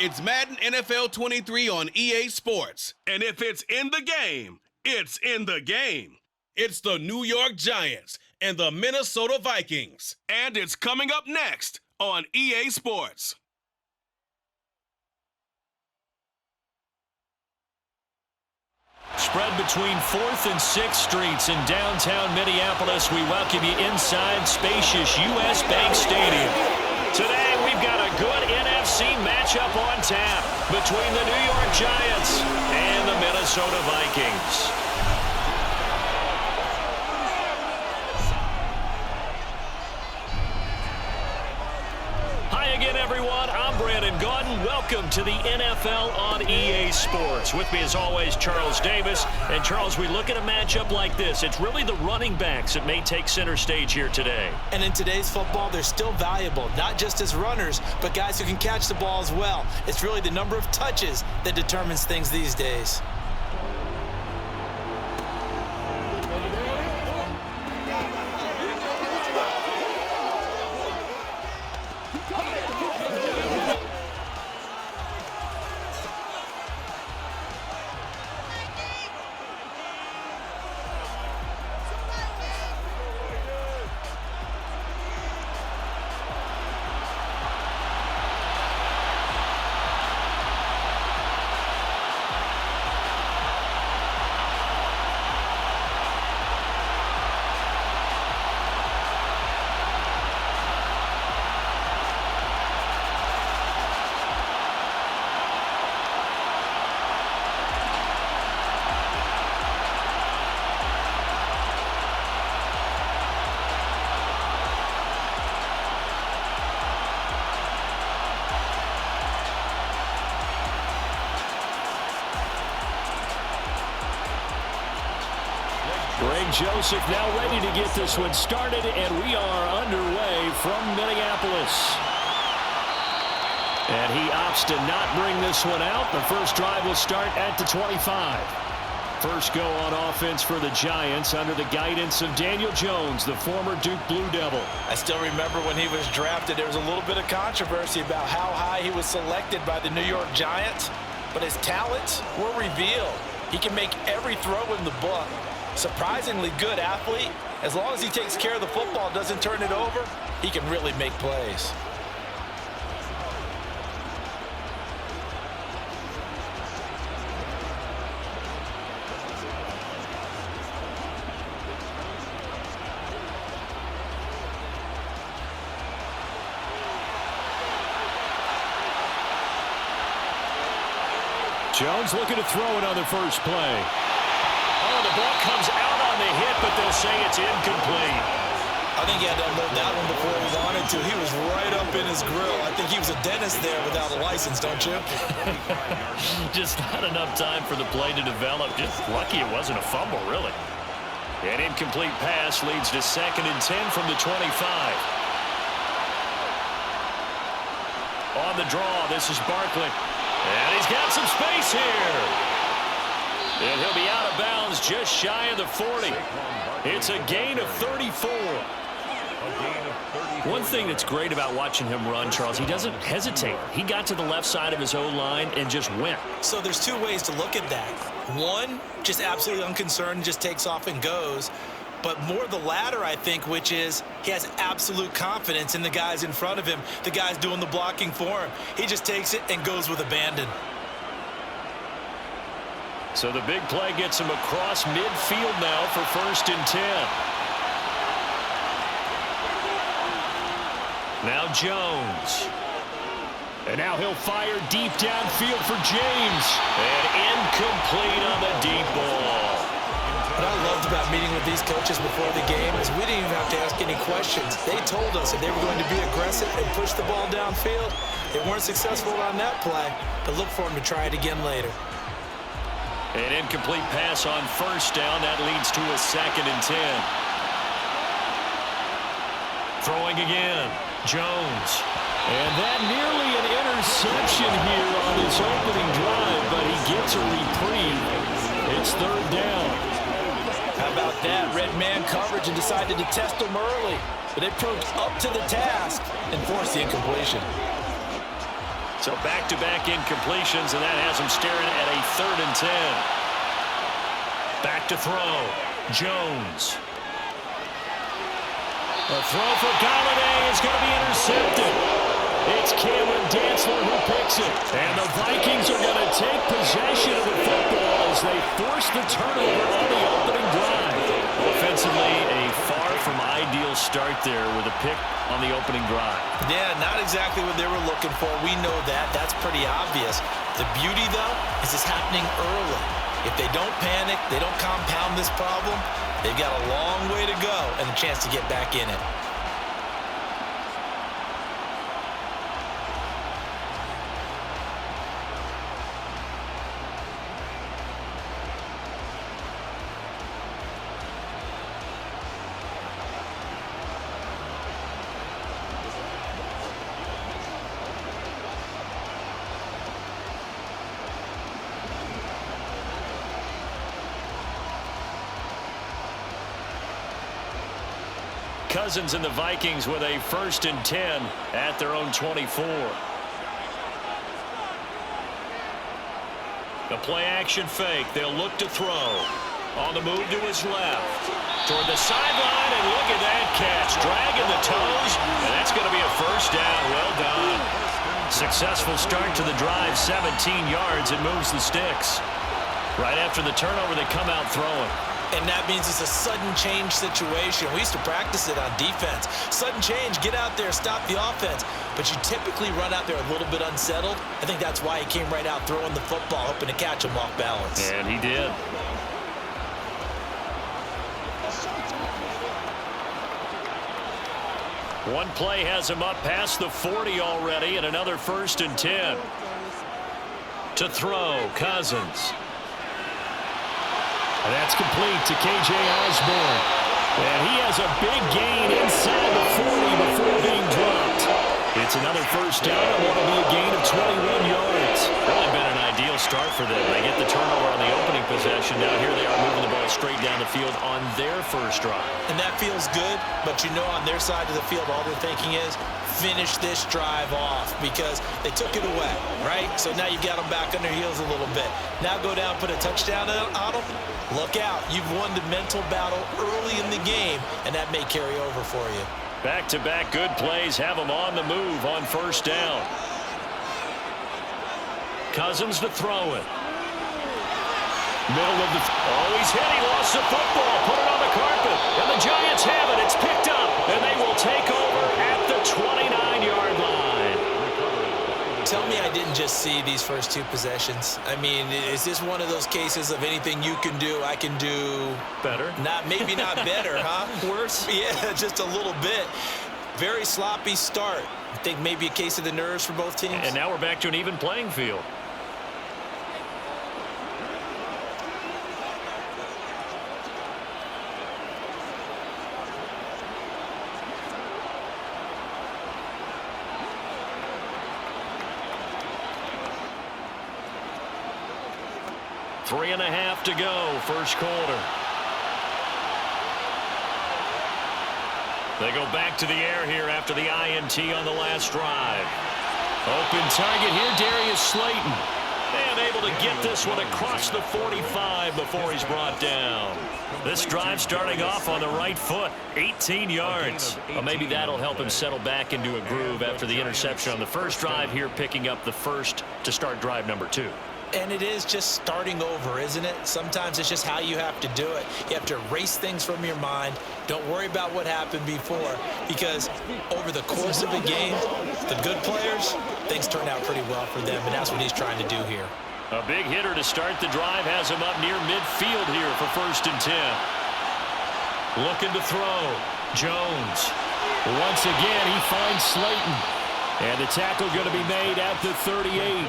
It's Madden NFL 23 on EA Sports. And if it's in the game, it's in the game. It's the New York Giants and the Minnesota Vikings. And it's coming up next on EA Sports. Spread between 4th and 6th Streets in downtown Minneapolis. We welcome you inside spacious U.S. Bank Stadium. Today, we've got a good NFC matchup on tap between the New York Giants and the Minnesota Vikings. Hi again, everyone. I'm Brandon Gaudin. Welcome to the NFL on EA Sports. With me, as always, Charles Davis. And, Charles, we look at a matchup like this. It's really the running backs that may take center stage here today. And in today's football, they're still valuable, not just as runners, but guys who can catch the ball as well. It's really the number of touches that determines things these days. Joseph now ready to get this one started, and we are underway from Minneapolis. And he opts to not bring this one out. The first drive will start at the 25. First go on offense for the Giants under the guidance of Daniel Jones, the former Duke Blue Devil. I still remember when he was drafted, there was a little bit of controversy about how high he was selected by the New York Giants, but his talents were revealed. He can make every throw in the book. Surprisingly good athlete. As long as he takes care of the football, doesn't turn it over, he can really make plays. Jones looking to throw it on the first play. Oh, the ball comes out on the hit, but they'll say it's incomplete. I think he had to unload that one before he wanted to. He was right up in his grill. I think he was a dentist there without a license, don't you? Just not enough time for the play to develop. Just lucky it wasn't a fumble, really. An incomplete pass leads to 2nd and 10 from the 25. On the draw, this is Barkley. And he's got some space here. And he'll be out of bounds just shy of the 40. It's a gain of 34. One thing that's great about watching him run, Charles, he doesn't hesitate. He got to the left side of his O-line and just went. So there's two ways to look at that. One, just absolutely unconcerned, just takes off and goes. But more the latter, I think, which is he has absolute confidence in the guys in front of him, the guys doing the blocking for him. He just takes it and goes with abandon. So the big play gets him across midfield now for 1st and 10. Now Jones. And now he'll fire deep downfield for James. And incomplete on the deep ball. What I loved about meeting with these coaches before the game is we didn't even have to ask any questions. They told us that they were going to be aggressive and push the ball downfield. They weren't successful on that play, but look for them to try it again later. An incomplete pass on 1st down. That leads to a 2nd and 10. Throwing again. Jones. And that nearly an interception here on his opening drive, but he gets a reprieve. It's 3rd down. How about that? Red man coverage and decided to test him early. But they proved up to the task and forced the incompletion. So back-to-back incompletions, and that has him staring at a 3rd and 10. Back to throw. Jones. A throw for Galladay is going to be intercepted. It's Cameron Dantzler who picks it. And the Vikings are going to take possession of the football as they force the turnover on the opening drive. Offensively, a far from ideal start there with a pick on the opening drive. Yeah, not exactly what they were looking for. We know that. That's pretty obvious. The beauty, though, is it's happening early. If they don't panic, they don't compound this problem, they've got a long way to go and a chance to get back in it. Cousins and the Vikings with a 1st and 10 at their own 24. The play-action fake. They'll look to throw. On the move to his left. Toward the sideline, and look at that catch. Dragging the toes, and that's going to be a 1st down. Well done. Successful start to the drive. 17 yards. It moves the sticks. Right after the turnover, they come out throwing. And that means it's a sudden change situation. We used to practice it on defense. Sudden change, get out there, stop the offense. But you typically run out there a little bit unsettled. I think that's why he came right out throwing the football, hoping to catch him off balance. And he did. One play has him up past the 40 already, and another 1st and 10. To throw, Cousins. And that's complete to K.J. Osborne. And he has a big gain inside the 40 before being dropped. It's another 1st down. It will be a gain of 21 yards. Really been an ideal start for them. They get the turnover on the opening possession. Now here they are moving the ball straight down the field on their 1st drive. And that feels good, but you know on their side of the field all they're thinking is finish this drive off because they took it away, right? So now you've got them back on their heels a little bit. Now go down, put a touchdown on them. Look out. You've won the mental battle early in the game, and that may carry over for you. Back-to-back good plays have them on the move on 1st down. Cousins to throw it. Middle of the... he's hit. He lost the football. Put it on the carpet. And the Giants have it. It's picked up. And they will take over at the 29-yard line. Tell me I didn't just see these first 2 possessions. I mean, is this one of those cases of anything you can do, I can do... better? Maybe not better, huh? Worse? Yeah, just a little bit. Very sloppy start. I think maybe a case of the nerves for both teams. And now we're back to an even playing field. Three and a half to go, 1st quarter. They go back to the air here after the INT on the last drive. Open target here, Darius Slayton. And able to get this one across the 45 before he's brought down. This drive starting off on the right foot, 18 yards. Well, maybe that'll help him settle back into a groove after the interception on the 1st drive here, picking up the 1st to start drive number 2. And it is just starting over, isn't it? Sometimes it's just how you have to do it. You have to erase things from your mind. Don't worry about what happened before, because over the course of a game, the good players, things turn out pretty well for them, and that's what he's trying to do here. A big hitter to start the drive has him up near midfield here for 1st and 10. Looking to throw. Jones. Once again, he finds Slayton. And the tackle going to be made at the 38.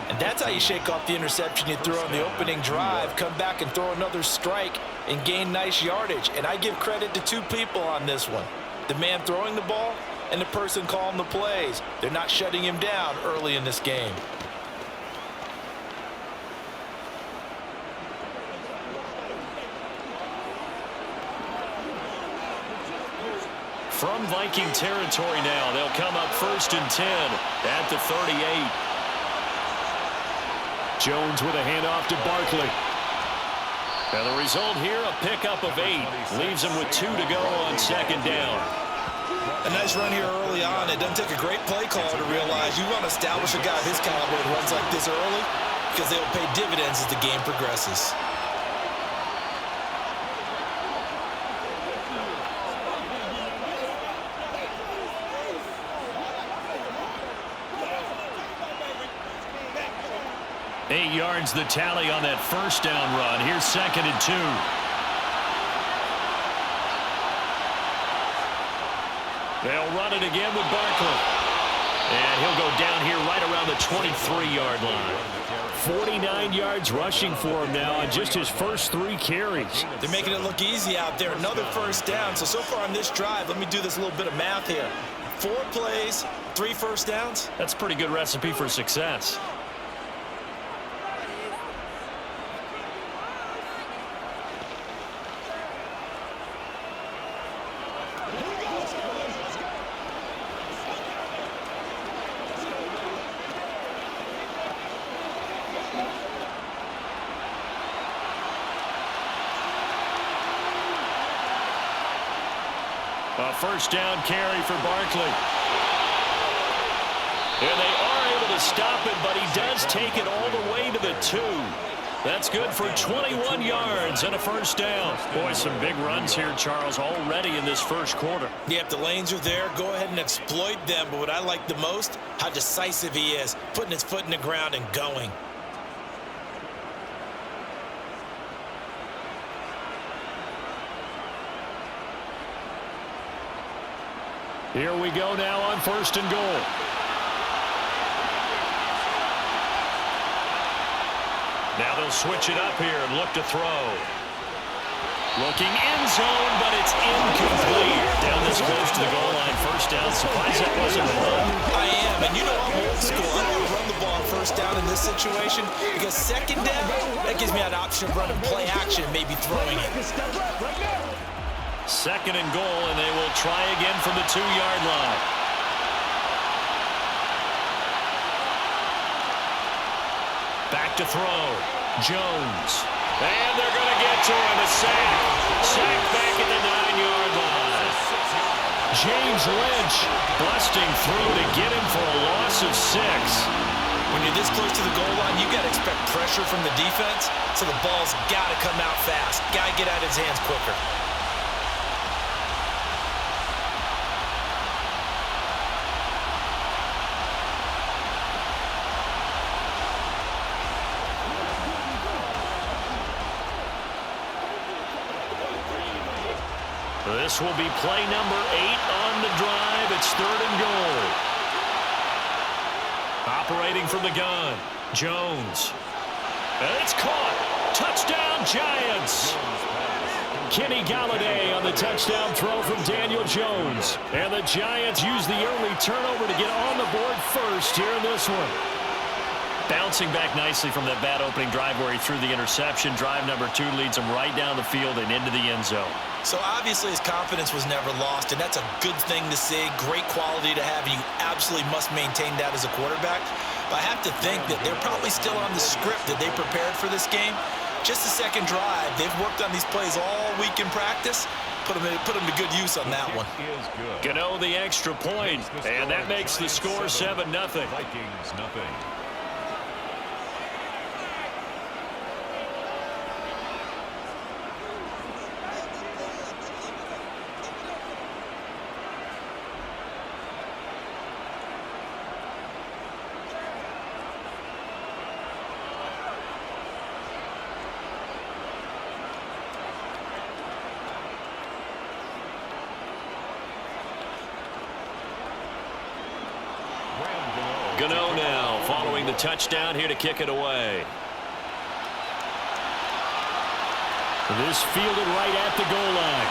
And that's how you shake off the interception you threw on the opening drive, come back and throw another strike and gain nice yardage. And I give credit to 2 people on this one. The man throwing the ball and the person calling the plays. They're not shutting him down early in this game. from Viking territory now. They'll come up 1st and 10 at the 38. Jones with a handoff to Barkley. And the result here, a pickup of 8. Leaves him with 2 to go on 2nd down. A nice run here early on. It doesn't take a great play caller to realize you want to establish a guy of his caliber that runs like this early because they will pay dividends as the game progresses. Eight yards the tally on that 1st down run. Here's 2nd and 2. They'll run it again with Barkley. And he'll go down here right around the 23-yard line. 49 yards rushing for him now on just his first 3 carries. They're making it look easy out there. Another 1st down. So far on this drive, let me do this little bit of math here. 4 plays, 3 1st downs. That's a pretty good recipe for success. A 1st down carry for Barkley. And they are able to stop it, but he does take it all the way to the 2. That's good for 21 yards and a 1st down. Boy, some big runs here, Charles, already in this 1st quarter. Yeah, if the lanes are there, go ahead and exploit them. But what I like the most, how decisive he is, putting his foot in the ground and going. Here we go now on 1st and goal. Now they'll switch it up here and look to throw. Looking end zone, but it's incomplete. Down this close to the goal line, 1st down. Surprised that wasn't a run. I am, and you know I'm old school. I don't want to run the ball on 1st down in this situation because 2nd down, that gives me an option of running play action, maybe throwing it. 2nd and goal, and they will try again from the 2-yard line. Back to throw. Jones. And they're going to get to him. A sack. Sack back at the 9-yard line. James Lynch busting through to get him for a loss of 6. When you're this close to the goal line, you got to expect pressure from the defense, so the ball's got to come out fast. Got to get out of his hands quicker. This will be play number 8 on the drive. It's 3rd and goal. Operating from the gun, Jones. And it's caught. Touchdown, Giants. Kenny Galladay on the touchdown throw from Daniel Jones. And the Giants use the early turnover to get on the board first here in this one. Bouncing back nicely from that bad opening drive where he threw the interception. Drive number 2 leads him right down the field and into the end zone. So obviously his confidence was never lost, and that's a good thing to see. Great quality to have, and you absolutely must maintain that as a quarterback. But I have to think that they're probably still on the script that they prepared for this game. Just the 2nd drive. They've worked on these plays all week in practice. Put them to good use on that one. Gano the extra point, and that makes the score 7-0. Vikings nothing. Gano now following the touchdown here to kick it away. This fielded right at the goal line.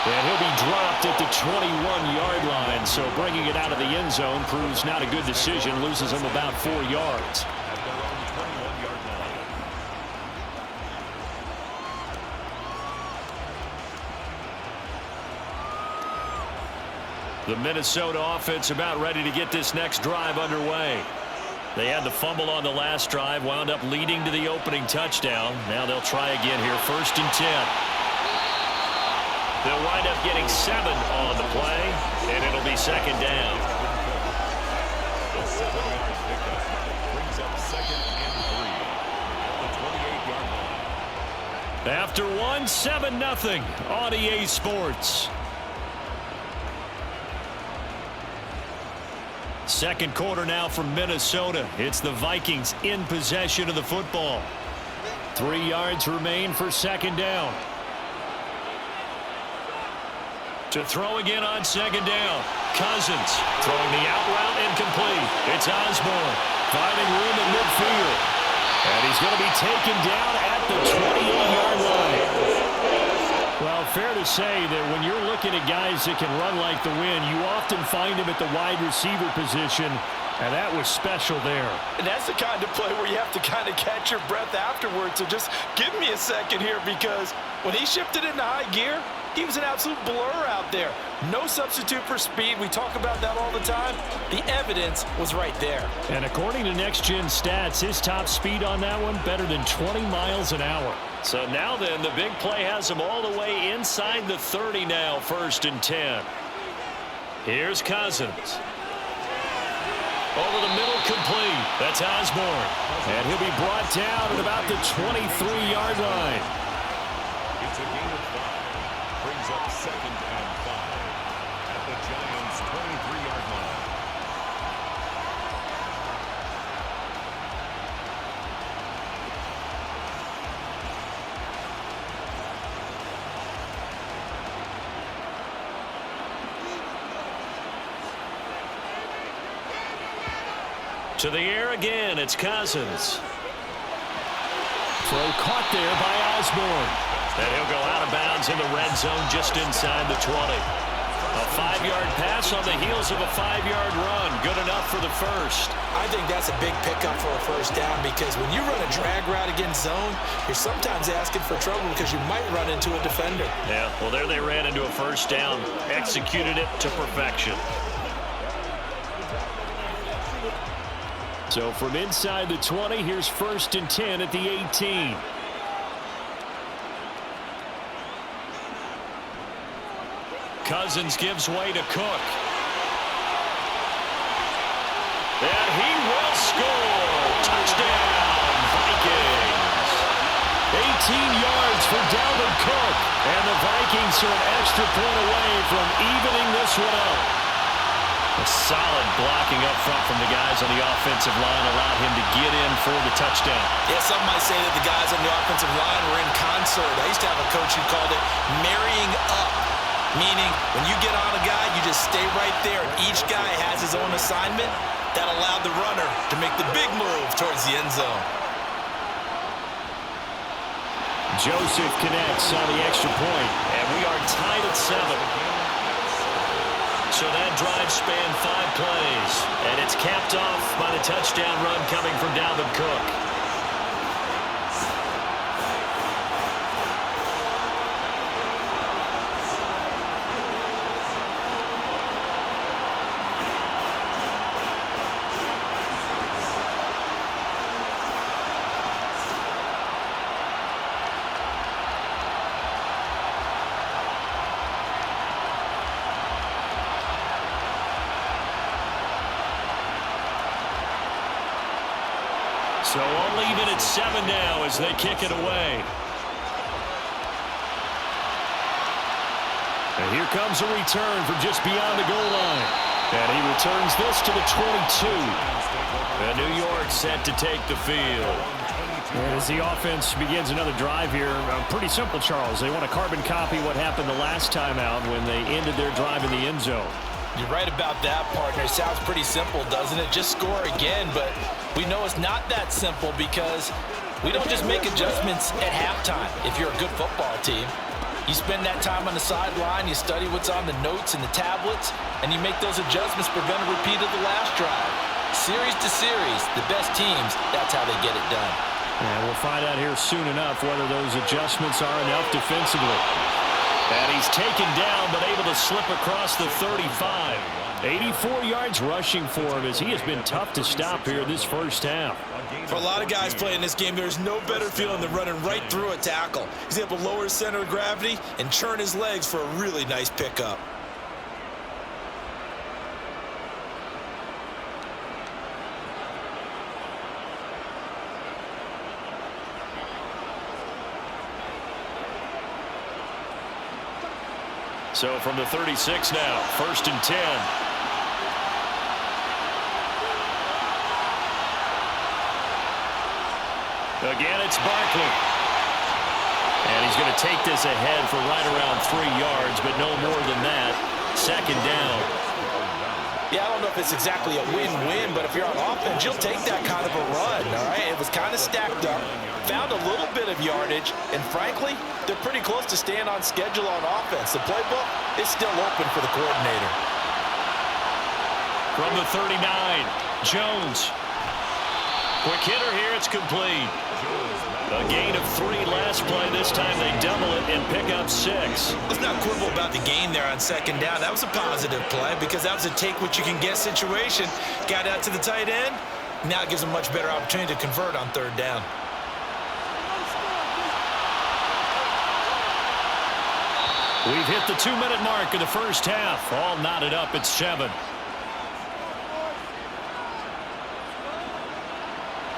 And he'll be dropped at the 21-yard line, so bringing it out of the end zone proves not a good decision, loses him about 4 yards. At their own 21-yard line. The Minnesota offense about ready to get this next drive underway. They had the fumble on the last drive, wound up leading to the opening touchdown. Now they'll try again here, 1st and 10. They'll wind up getting 7 on the play, and it'll be 2nd down. The 7-yard pickup brings up 2nd and 3 at the 28-yard line. After 7-0 on EA Sports. Second quarter now from Minnesota. It's the Vikings in possession of the football. 3 yards remain for 2nd down. To throw again on 2nd down. Cousins throwing the out route incomplete. It's Osborne finding room in midfield. And he's going to be taken down at the 28-yard line. Well, fair to say that when you're looking at guys that can run like the wind, you often find them at the wide receiver position, and that was special there. And that's the kind of play where you have to kind of catch your breath afterwards. So just give me a second here, because when he shifted into high gear, he was an absolute blur out there. No substitute for speed. We talk about that all the time. The evidence was right there. And according to Next Gen Stats, his top speed on that one better than 20 miles an hour. So now then, the big play has him all the way inside the 30 now, 1st and 10. Here's Cousins. Over the middle, complete. That's Osborne. And he'll be brought down at about the 23-yard line. It's a gain of 5. Brings up 2nd and 5 at the Giants' 23-yard line. To the air again, it's Cousins. Throw caught there by Osborne. And he'll go out of bounds in the red zone just inside the 20. A 5-yard pass on the heels of a 5-yard run. Good enough for the first. I think that's a big pickup for a 1st down, because when you run a drag route against zone, you're sometimes asking for trouble because you might run into a defender. Yeah, well, there they ran into a 1st down. Executed it to perfection. So from inside the 20, here's 1st and 10 at the 18. Cousins gives way to Cook. And he will score. Touchdown, Vikings. 18 yards for Dalvin Cook. And the Vikings are an extra point away from evening this one up. A solid blocking up front from the guys on the offensive line allowed him to get in for the touchdown. Yeah, some might say that the guys on the offensive line were in concert. I used to have a coach who called it marrying up, meaning when you get on a guy, you just stay right there. Each guy has his own assignment. That allowed the runner to make the big move towards the end zone. Joseph connects on the extra point, and we are tied at 7. So that drive spanned 5 plays, and it's capped off by the touchdown run coming from Dalvin Cook. So all even at 7 now as they kick it away. And here comes a return from just beyond the goal line. And he returns this to the 22. And New York set to take the field. And as the offense begins another drive here, pretty simple, Charles. They want to carbon copy what happened the last time out when they ended their drive in the end zone. You're right about that, partner. It sounds pretty simple, doesn't it? Just score again, but we know it's not that simple because we don't just make adjustments at halftime if you're a good football team. You spend that time on the sideline, you study what's on the notes and the tablets, and you make those adjustments, prevent a repeat of the last drive. Series to series, the best teams, that's how they get it done. And we'll find out here soon enough whether those adjustments are enough defensively. And he's taken down, but able to slip across the 35. 84 yards rushing for him as he has been tough to stop here this first half. For a lot of guys playing this game, there's no better feeling than running right through a tackle. He's able to lower his center of gravity and churn his legs for a really nice pickup. So from the 36 now, 1st and 10. Again, it's Barkley. And he's going to take this ahead for right around 3 yards, but no more than that. 2nd down. Yeah, I don't know if it's exactly a win-win, but if you're on offense, you'll take that kind of a run, all right? It was kind of stacked up, found a little bit of yardage, and frankly, they're pretty close to staying on schedule on offense. The playbook is still open for the coordinator. From the 39, Jones. Quick hitter here, it's complete. A gain of 3 last play. This time they double it and pick up 6. Let's not quibble about the gain there on 2nd down. That was a positive play because that was a take-what-you-can-get situation. Got out to the tight end. Now it gives them a much better opportunity to convert on 3rd down. We've hit the 2-minute mark in the first half. All knotted up at 7.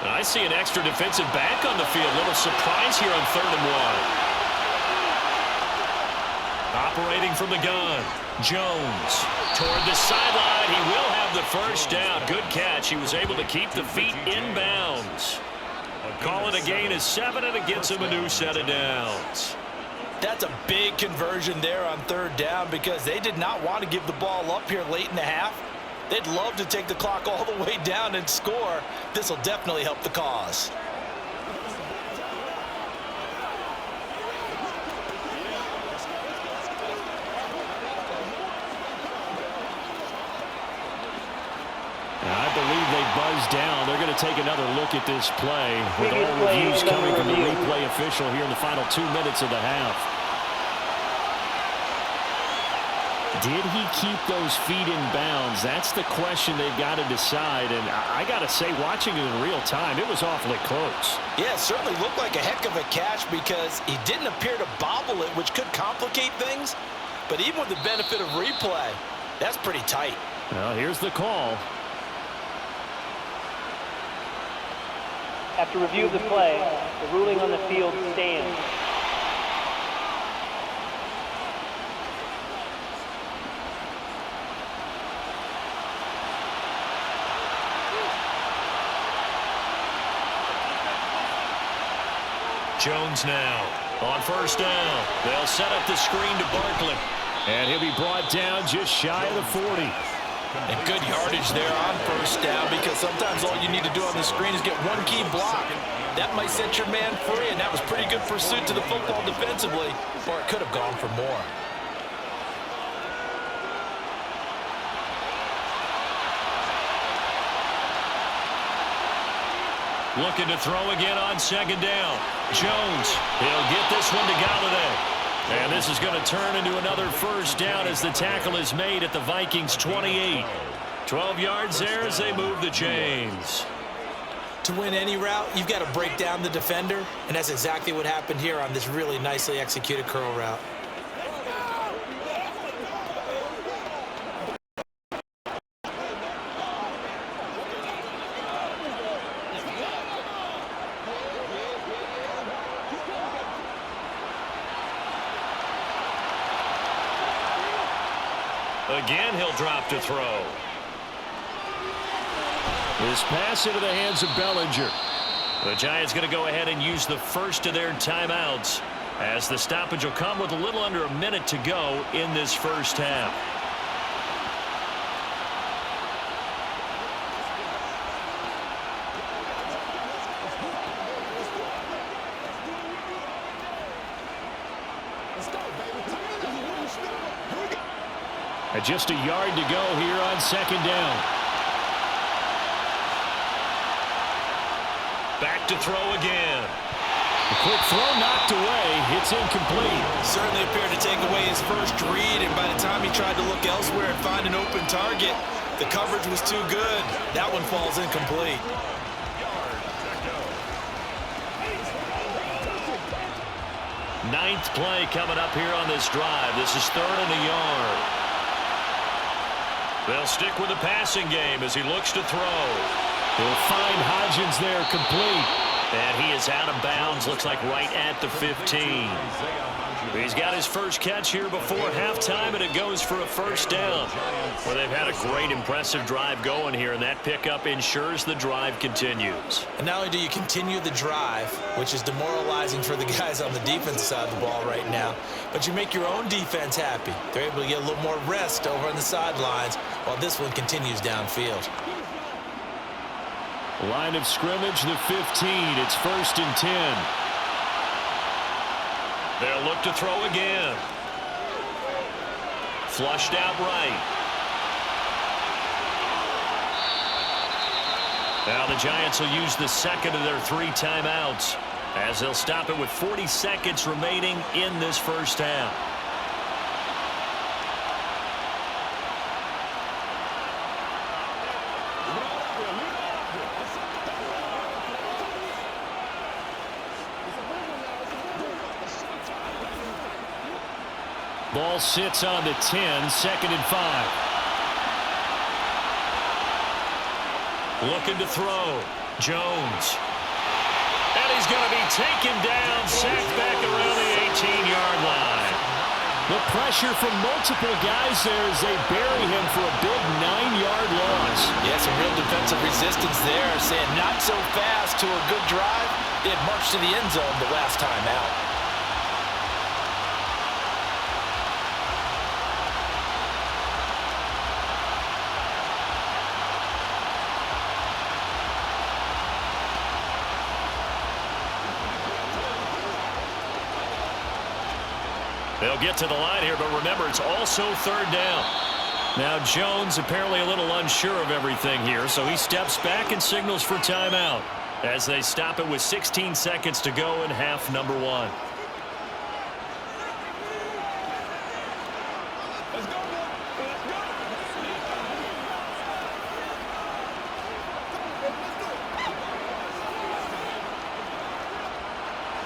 I see an extra defensive back on the field. Little surprise here on 3rd and 1. Operating from the gun. Jones toward the sideline. He will have the first down. Good catch. He was able to keep the feet in bounds. Call it a gain of 7, and it gets him a new set of downs. That's a big conversion there on 3rd down because they did not want to give the ball up here late in the half. They'd love to take the clock all the way down and score. This will definitely help the cause. I believe they buzzed down. They're going to take another look at this play with all reviews coming from the replay official here in the final 2 minutes of the half. Did he keep those feet in bounds? That's the question they've got to decide. And I got to say, watching it in real time, it was awfully close. Yeah, it certainly looked like a heck of a catch because he didn't appear to bobble it, which could complicate things. But even with the benefit of replay, that's pretty tight. Well, here's the call. After review of the play, the ruling on the field stands. Jones now on 1st down. They'll set up the screen to Barkley. And he'll be brought down just shy of the 40. And good yardage there on 1st down because sometimes all you need to do on the screen is get one key block. That might set your man free, and that was pretty good pursuit to the football defensively, or it could have gone for more. Looking to throw again on 2nd down. Jones, he'll get this one to Galladay. And this is going to turn into another 1st down as the tackle is made at the Vikings 28. 12 yards there as they move the chains. To win any route, you've got to break down the defender, and that's exactly what happened here on this really nicely executed curl route. Again, he'll drop to throw. This pass into the hands of Bellinger. The Giants going to go ahead and use the first of their timeouts as the stoppage will come with a little under a minute to go in this first half. And just a yard to go here on 2nd down. Back to throw again. A quick throw knocked away. It's incomplete. Certainly appeared to take away his first read, and by the time he tried to look elsewhere and find an open target, the coverage was too good. That one falls incomplete. Ninth play coming up here on this drive. This is 3rd and a yard. They'll stick with the passing game as he looks to throw. He'll find Hodgins there, complete. And he is out of bounds, looks like right at the 15. He's got his first catch here before halftime, and it goes for a first down. Well, they've had a great, impressive drive going here, and that pickup ensures the drive continues. And not only do you continue the drive, which is demoralizing for the guys on the defensive side of the ball right now, but you make your own defense happy. They're able to get a little more rest over on the sidelines while this one continues downfield. Line of scrimmage, the 15. It's 1st and 10. They'll look to throw again. Flushed out right. Now the Giants will use the second of their 3 timeouts as they'll stop it with 40 seconds remaining in this first half. Ball sits on the 10, 2nd and 5. Looking to throw. Jones. And he's going to be taken down, sacked back around the 18-yard line. The pressure from multiple guys there as they bury him for a big 9-yard loss. Yeah, some real defensive resistance there, saying not so fast to a good drive. They had marched to the end zone the last time out. They'll get to the line here, but remember, it's also 3rd down. Now Jones apparently a little unsure of everything here, so he steps back and signals for timeout as they stop it with 16 seconds to go in half number 1.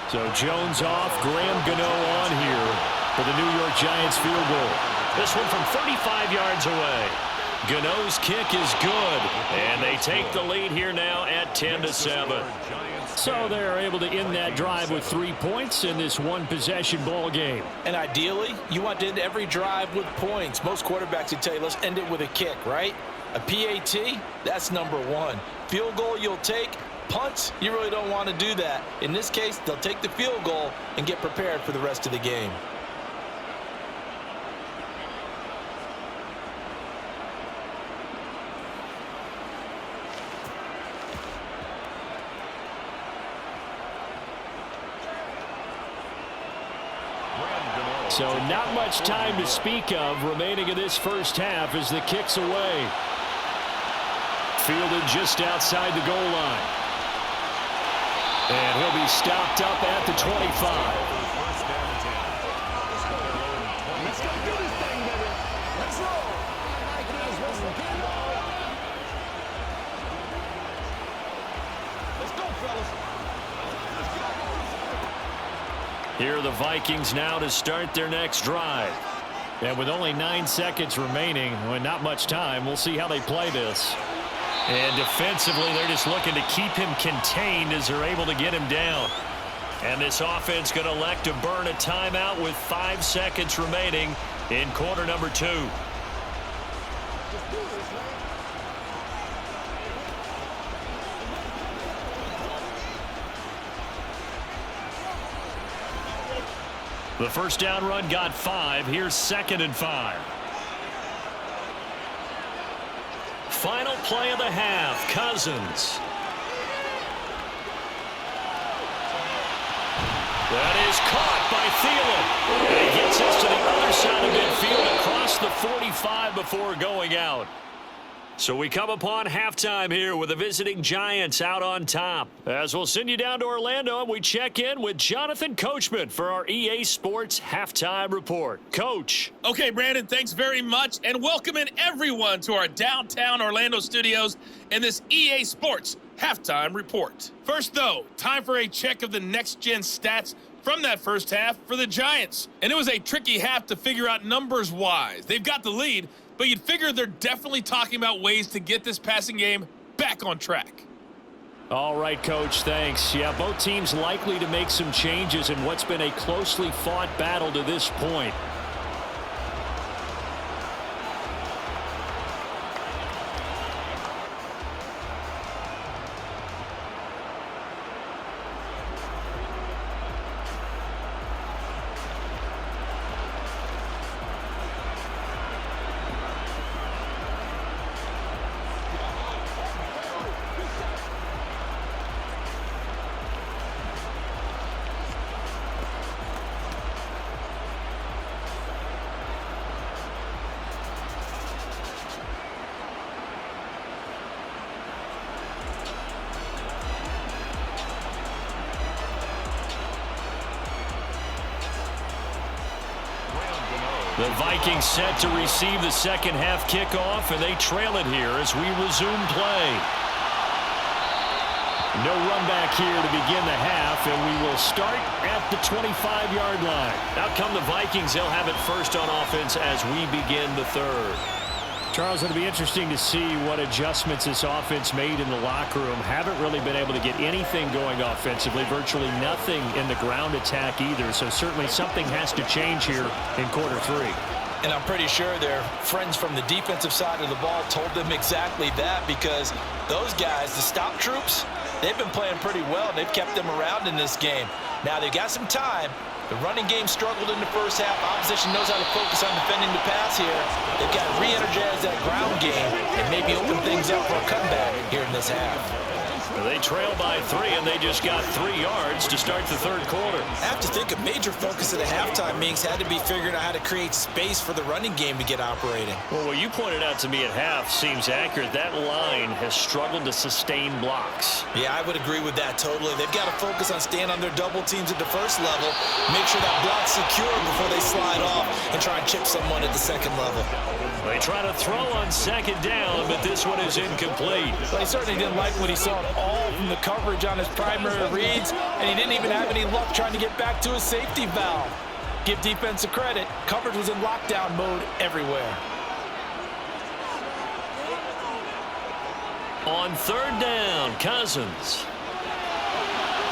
So Jones off, Graham Gano on here for the New York Giants field goal. This one from 35 yards away. Gano's kick is good, and they take the lead here now at 10-7. So they're able to end that drive with 3 points in this one-possession ball game. And ideally, you want to end every drive with points. Most quarterbacks would tell you, let's end it with a kick, right? A PAT, that's number 1. Field goal you'll take. Punts, you really don't want to do that. In this case, they'll take the field goal and get prepared for the rest of the game. So not much time to speak of remaining in this first half as the kick's away. Fielded just outside the goal line. And he'll be stopped up at the 25. Let's go do this thing, baby. Let's roll. Let's go, fellas. Here are the Vikings now to start their next drive. And with only 9 seconds remaining, well, not much time, we'll see how they play this. And defensively, they're just looking to keep him contained as they're able to get him down. And this offense going to elect to burn a timeout with 5 seconds remaining in quarter number 2. The first down run got 5. Here's 2nd and 5. Final play of the half, Cousins. That is caught by Thielen. And he gets us to the other side of midfield across the 45 before going out. So we come upon halftime here with the visiting Giants out on top. As we'll send you down to Orlando, and we check in with Jonathan Coachman for our EA Sports Halftime Report. Coach. Okay, Brandon, thanks very much, and welcome in everyone to our downtown Orlando studios and this EA Sports Halftime Report. First, though, time for a check of the next-gen stats from that first half for the Giants. And it was a tricky half to figure out numbers-wise. They've got the lead, but you'd figure they're definitely talking about ways to get this passing game back on track. All right, Coach, thanks. Yeah, both teams likely to make some changes in what's been a closely fought battle to this point. The Vikings set to receive the second half kickoff, and they trail it here as we resume play. No run back here to begin the half, and we will start at the 25-yard line. Out come the Vikings. They'll have it first on offense as we begin the third. Charles, it'll be interesting to see what adjustments this offense made in the locker room. Haven't really been able to get anything going offensively, virtually nothing in the ground attack either, so certainly something has to change here in quarter three. And I'm pretty sure their friends from the defensive side of the ball told them exactly that, because those guys, the stop troops, they've been playing pretty well. They've kept them around in this game. Now they've got some time. The running game struggled in the first half. Opposition knows how to focus on defending the pass here. They've got to re-energize that ground game and maybe open things up for a comeback here in this half. They trail by 3, and they just got 3 yards to start the third quarter. I have to think a major focus of the halftime meetings had to be figuring out how to create space for the running game to get operating. Well, what you pointed out to me at half seems accurate. That line has struggled to sustain blocks. Yeah, I would agree with that totally. They've got to focus on staying on their double teams at the first level, make sure that block's secure before they slide off and try and chip someone at the second level. They try to throw on second down, but this one is incomplete. Well, he certainly didn't like what he saw all from the coverage on his primary reads, and he didn't even have any luck trying to get back to his safety valve. Give defense a credit. Coverage was in lockdown mode everywhere. On third down, Cousins.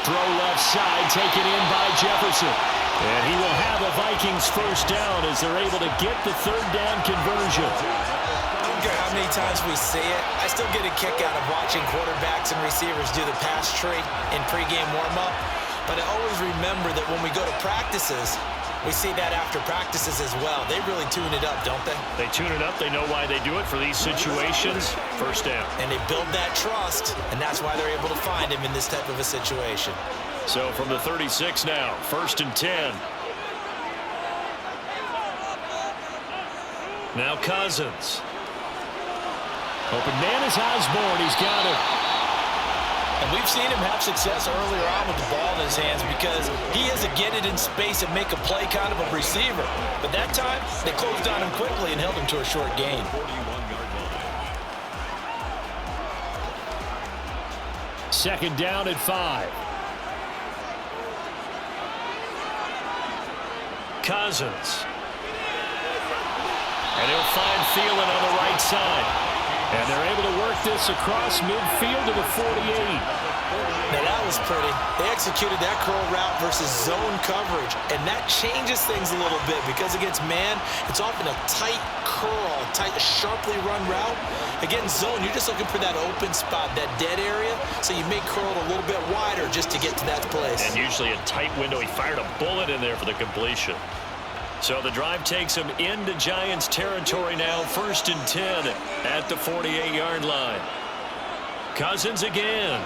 Throw left side, taken in by Jefferson. And he will have a Vikings first down as they're able to get the third down conversion. I don't care how many times we see it, I still get a kick out of watching quarterbacks and receivers do the pass tree in pregame warm-up. But I always remember that when we go to practices, we see that after practices as well. They really tune it up, don't they? They tune it up. They know why they do it for these situations. First down. And they build that trust, and that's why they're able to find him in this type of a situation. So from the 36 now, 1st and 10. Now Cousins. Open man is Osborne. He's got it. And we've seen him have success earlier on with the ball in his hands because he is a get it in space and make a play kind of a receiver. But that time, they closed on him quickly and held him to a short gain. Second down at 5. Cousins. And he'll find Thielen on the right side. And they're able to work this across midfield to the 48. Now that was pretty. They executed that curl route versus zone coverage, and that changes things a little bit because against man, it's often a tight curl, tight, sharply run route. Against zone, you're just looking for that open spot, that dead area, so you may curl it a little bit wider just to get to that place. And usually a tight window. He fired a bullet in there for the completion. So the drive takes him into Giants territory now, 1st and 10 at the 48-yard line. Cousins again.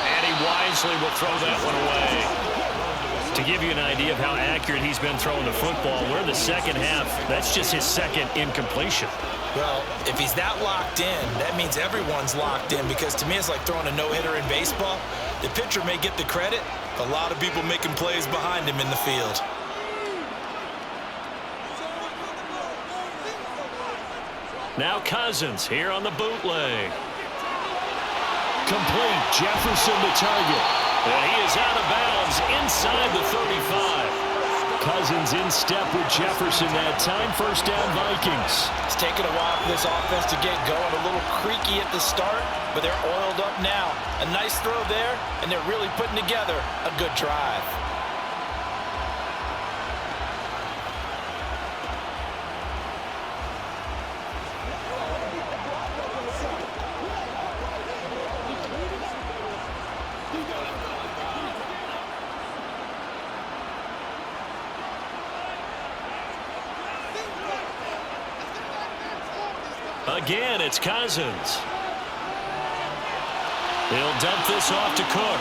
And he wisely will throw that one away. To give you an idea of how accurate he's been throwing the football, we're in the second half. That's just his second incompletion. Well, if he's that locked in, that means everyone's locked in, because to me it's like throwing a no-hitter in baseball. The pitcher may get the credit, a lot of people making plays behind him in the field. Now Cousins here on the bootleg. Complete. Jefferson the target. And he is out of bounds inside the 35. Cousins in step with Jefferson that time. First down, Vikings. It's taken a while for this offense to get going. A little creaky at the start, but they're oiled up now. A nice throw there, and they're really putting together a good drive. Again, it's Cousins. He'll dump this off to Cook.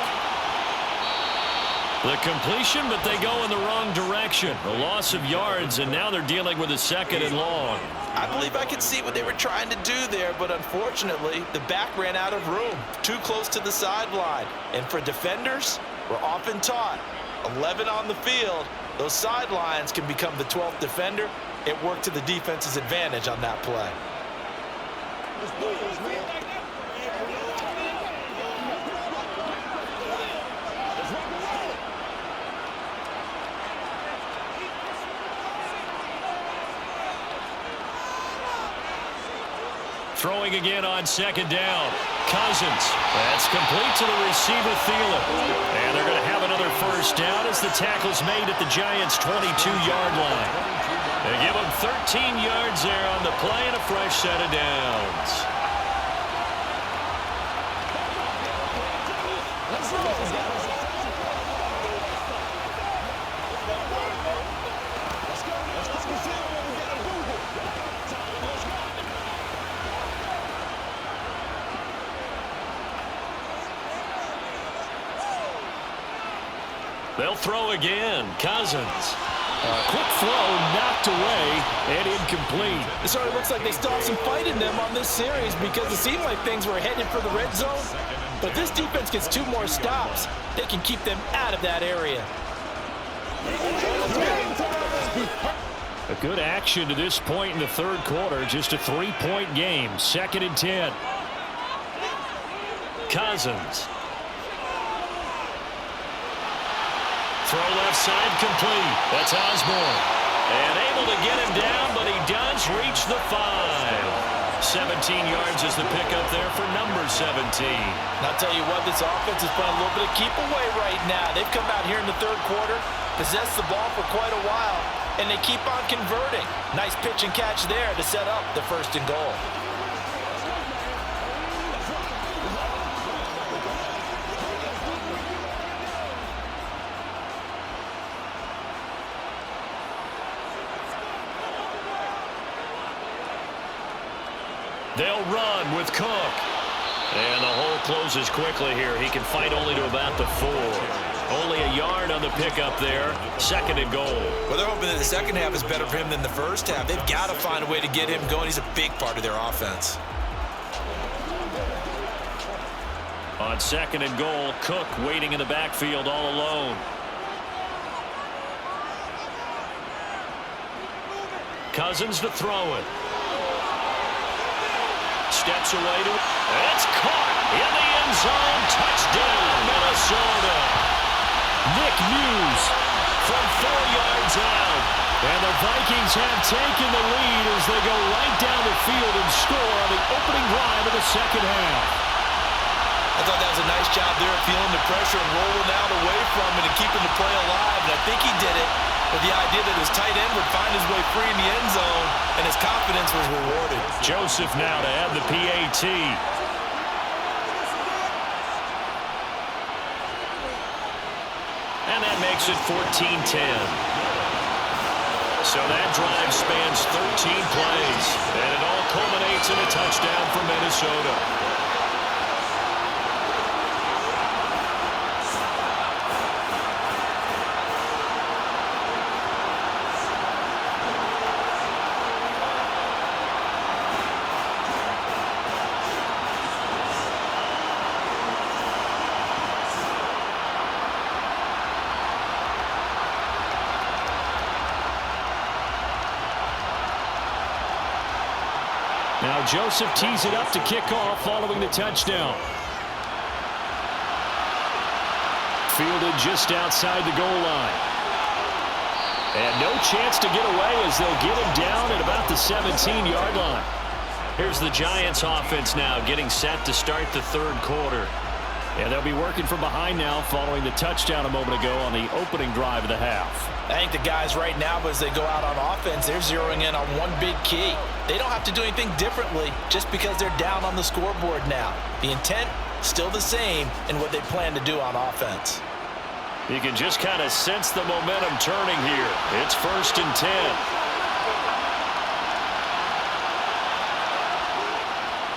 The completion, but they go in the wrong direction. A loss of yards, and now they're dealing with a second and long. I believe I could see what they were trying to do there, but unfortunately, the back ran out of room. Too close to the sideline. And for defenders, we're often taught, 11 on the field, those sidelines can become the 12th defender. It worked to the defense's advantage on that play. Throwing again on second down. Cousins. That's complete to the receiver, Thielen. And they're going to have another first down as the tackle's made at the Giants' 22-yard line. They give them 13 yards there on the play and a fresh set of downs. They'll throw again. Cousins. Quick throw, knocked away, and incomplete. It sort of looks like they still have some fight in them on this series, because it seemed like things were headed for the red zone. But this defense gets 2 more stops. They can keep them out of that area. A good action to this point in the third quarter. Just a 3-point game. 2nd and 10. Cousins. Throw left side complete. That's Osborne. And able to get him down, but he does reach the 5. 17 yards is the pickup there for number 17. And I'll tell you what, this offense is playing a little bit of keep away right now. They've come out here in the third quarter, possessed the ball for quite a while, and they keep on converting. Nice pitch and catch there to set up the 1st and goal. They'll run with Cook. And the hole closes quickly here. He can fight only to about the 4. Only a yard on the pickup there. 2nd and goal. Well, they're hoping that the second half is better for him than the first half. They've got to find a way to get him going. He's a big part of their offense. On 2nd and goal, Cook waiting in the backfield all alone. Cousins to throw it. Steps away to it. It's caught in the end zone. Touchdown, Minnesota. Nick Muse from 4 yards out. And the Vikings have taken the lead as they go right down the field and score on the opening drive of the second half. I thought that was a nice job there of feeling the pressure and rolling out away from it and keeping the play alive. And I think he did it with the idea that his tight end would find his way free in the end zone, and his confidence was rewarded. Joseph now to add the PAT. And that makes it 14-10. So that drive spans 13 plays, and it all culminates in a touchdown for Minnesota. Now Joseph tees it up to kick off following the touchdown. Fielded just outside the goal line. And no chance to get away as they'll get him down at about the 17-yard line. Here's the Giants offense now getting set to start the third quarter. And they'll be working from behind now following the touchdown a moment ago on the opening drive of the half. I think the guys right now, as they go out on offense, they're zeroing in on one big key. They don't have to do anything differently just because they're down on the scoreboard now. The intent, still the same in what they plan to do on offense. You can just kind of sense the momentum turning here. It's 1st and 10.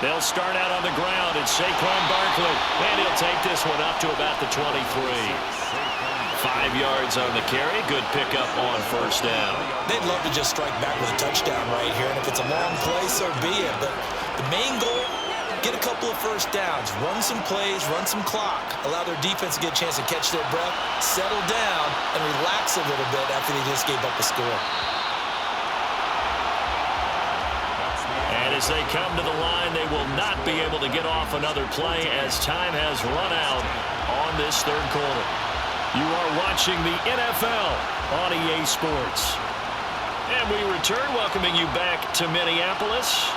They'll start out on the ground. It's Saquon Barkley. And he'll take this one up to about the 23. 5 yards on the carry. Good pickup on first down. They'd love to just strike back with a touchdown right here. And if it's a long play, so be it. But the main goal, get a couple of first downs. Run some plays, run some clock. Allow their defense to get a chance to catch their breath, settle down, and relax a little bit after they just gave up the score. And as they come to the line, they will not be able to get off another play as time has run out on this third quarter. You are watching the NFL on EA Sports. And we return, welcoming you back to Minneapolis.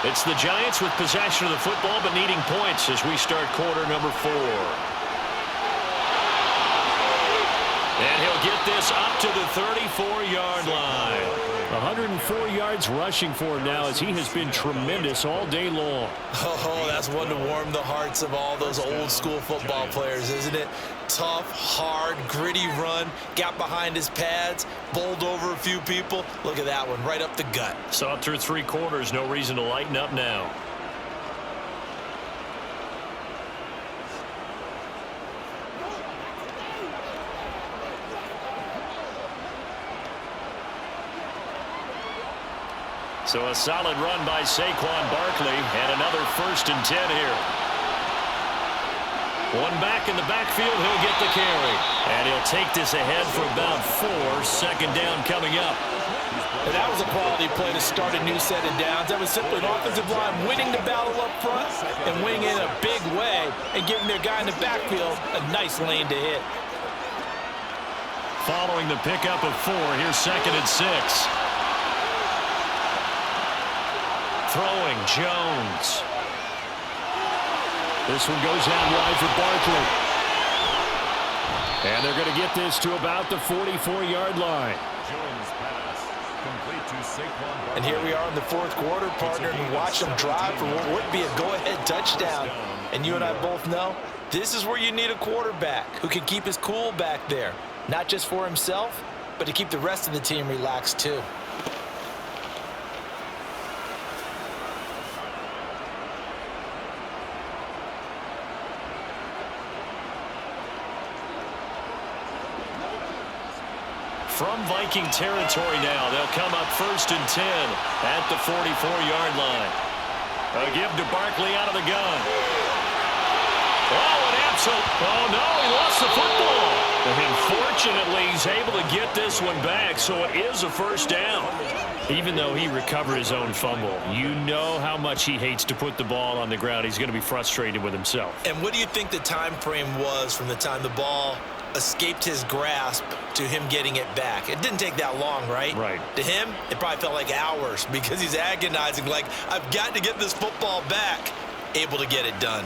It's the Giants with possession of the football but needing points as we start quarter number 4. And he'll get this up to the 34-yard line. 104 yards rushing for him now as he has been tremendous all day long. Oh, that's one to warm the hearts of all those old-school football players, isn't it? Tough, hard, gritty run, got behind his pads, bowled over a few people. Look at that one, right up the gut. Saw it through 3 quarters, no reason to lighten up now. So a solid run by Saquon Barkley and another 1st and 10 here. One back in the backfield, he'll get the carry. And he'll take this ahead for about 4. 2nd down coming up. And that was a quality play to start a new set of downs. That was simply an offensive line winning the battle up front and winning it in a big way and giving their guy in the backfield a nice lane to hit. Following the pickup of 4, here's 2nd and 6. Throwing Jones. This one goes out wide for Barkley. And they're going to get this to about the 44-yard line. Jones pass complete to Saquon Barkley. And here we are in the 4th quarter, partner, and watch them drive for what would be a go-ahead touchdown. And you and I both know this is where you need a quarterback who can keep his cool back there, not just for himself, but to keep the rest of the team relaxed too. From Viking territory now, they'll come up 1st and 10 at the 44-yard line. A give to Barkley out of the gun. Oh, an absolute. Oh, no, he lost the football. And fortunately, he's able to get this one back, so it is a 1st down. Even though he recovered his own fumble, you know how much he hates to put the ball on the ground. He's going to be frustrated with himself. And what do you think the time frame was from the time the ball escaped his grasp to him getting it back? It didn't take that long, right? Right. To him, it probably felt like hours because he's agonizing, like, I've got to get this football back. Able to get it done.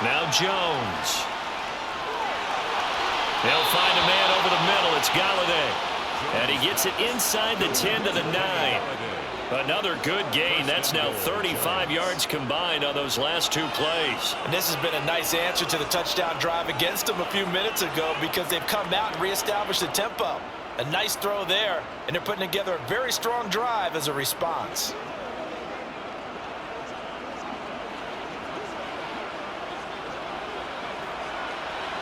Now Jones. They'll find a man over the middle. It's Galladay. And he gets it inside the 10 to the 9. Another good gain. That's now 35 yards combined on those last 2 plays. And this has been a nice answer to the touchdown drive against them a few minutes ago because they've come out and reestablished the tempo. A nice throw there, and they're putting together a very strong drive as a response.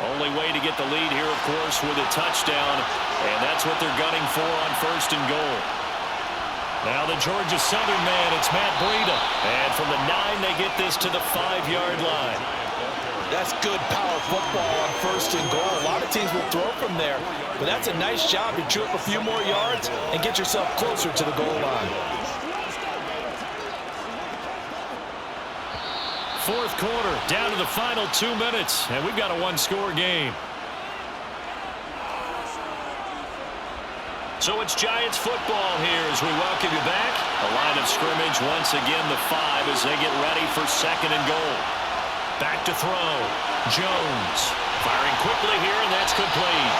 Only way to get the lead here, of course, with a touchdown. And that's what they're gunning for on 1st and goal. Now the Georgia Southern man, it's Matt Breida. And from the 9, they get this to the 5-yard line. That's good power football on 1st and goal. A lot of teams will throw from there, but that's a nice job. You chew up a few more yards and get yourself closer to the goal line. 4th quarter, down to the final 2 minutes, and we've got a 1-score game. So it's Giants football here as we welcome you back. A line of scrimmage once again, the 5 as they get ready for 2nd and goal. Back to throw. Jones firing quickly here, and that's complete.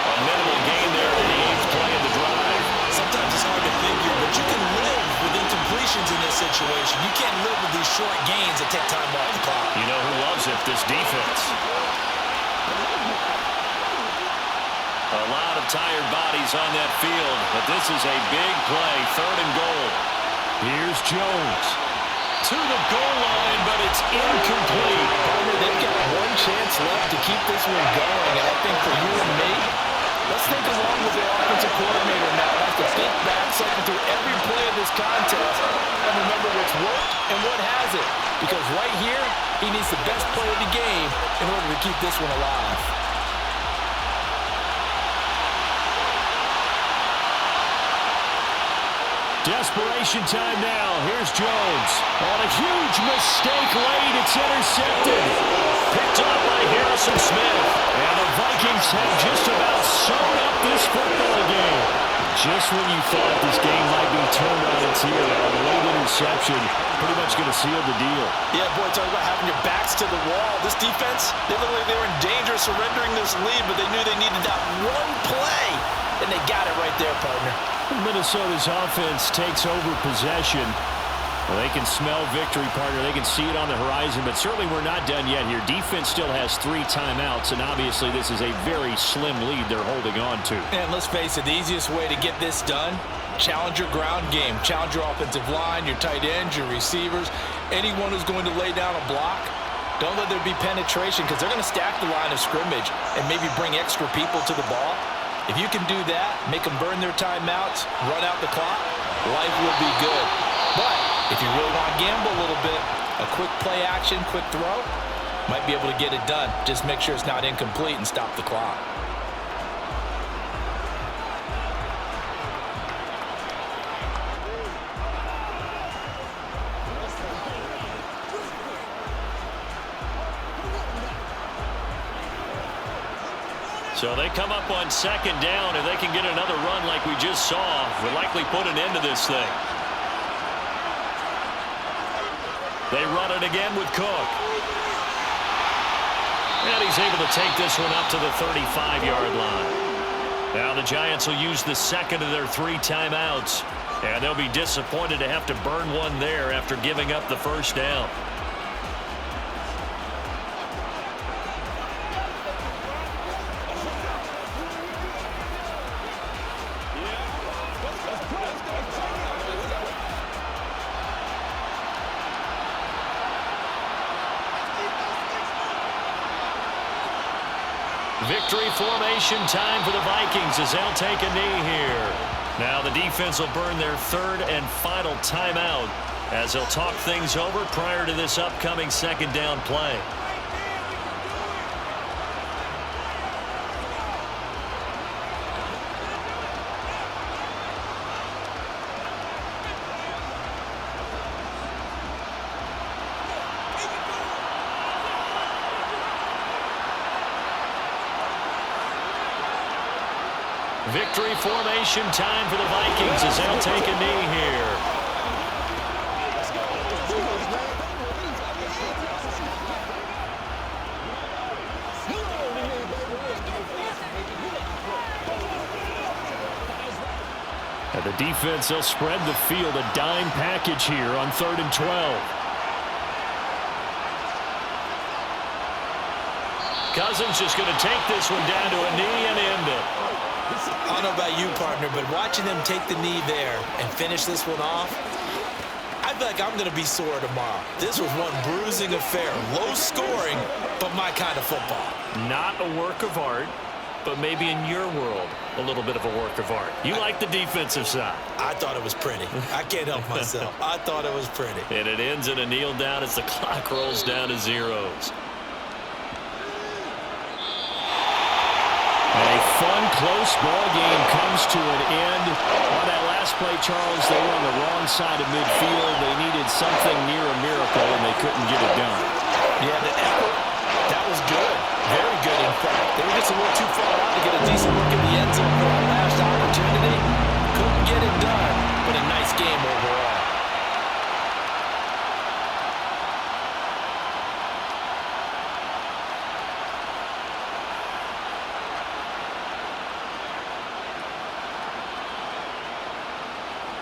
A minimal gain there in the 8th play of the drive. Sometimes it's hard to figure, but you can live with incompletions in this situation. You can't live with these short gains that take time off the clock. You know who loves it? This defense. A lot of tired bodies on that field, but this is a big play. 3rd and goal. Here's Jones. To the goal line, but it's incomplete. They've got one chance left to keep this one going, and I think for you and me, let's think along with the offensive coordinator now. Have to think back, cycle through every play of this contest, and remember what's worked and what hasn't. Because right here, he needs the best play of the game in order to keep this one alive. Desperation time now. Here's Jones. On a huge mistake late. It's intercepted. Picked up by Harrison Smith. And the Vikings have just about sewn up this football game. Just when you thought this game might be turned on its ear, a late interception pretty much going to seal the deal. Yeah, boy, talk about having your backs to the wall. This defense, they looked like they were in danger of surrendering this lead, but they knew they needed that one play, and they got it right there, partner. Minnesota's offense takes over possession. Well, they can smell victory, partner. They can see it on the horizon, but certainly we're not done yet here. Defense still has 3 timeouts, and obviously this is a very slim lead they're holding on to. And let's face it, the easiest way to get this done, challenge your ground game. Challenge your offensive line, your tight ends, your receivers, anyone who's going to lay down a block. Don't let there be penetration because they're going to stack the line of scrimmage and maybe bring extra people to the ball. If you can do that, make them burn their timeouts, run out the clock, life will be good. But if you really want to gamble a little bit, a quick play action, quick throw, might be able to get it done. Just make sure it's not incomplete and stop the clock. So they come up on 2nd down. If they can get another run like we just saw, we'll likely put an end to this thing. They run it again with Cook. And he's able to take this one up to the 35-yard line. Now the Giants will use the 2nd of their 3 timeouts. And they'll be disappointed to have to burn one there after giving up the 1st down. Victory formation time for the Vikings as they'll take a knee here. Now the defense will burn their 3rd and final timeout as they'll talk things over prior to this upcoming 2nd down play. Victory formation time for the Vikings as they'll take a knee here. And the defense, they'll spread the field, a dime package here on 3rd and 12. Cousins just going to take this one down to a knee and end it. I don't know about you, partner, but watching them take the knee there and finish this one off, I feel like I'm going to be sore tomorrow. This was one bruising affair. Low scoring, but my kind of football. Not a work of art. but maybe in your world, a little bit of a work of art. You like the defensive side. I thought it was pretty. I can't help myself. I thought it was pretty. And it ends in a kneel down as the clock rolls down to zeros. A fun, close ball game comes to an end. On that last play, Charles, they were on the wrong side of midfield. They needed something near a miracle, and they couldn't get it done. Yeah, the effort, that was good. Very good, in fact. They were just a little too far out to get a decent look in the end zone for that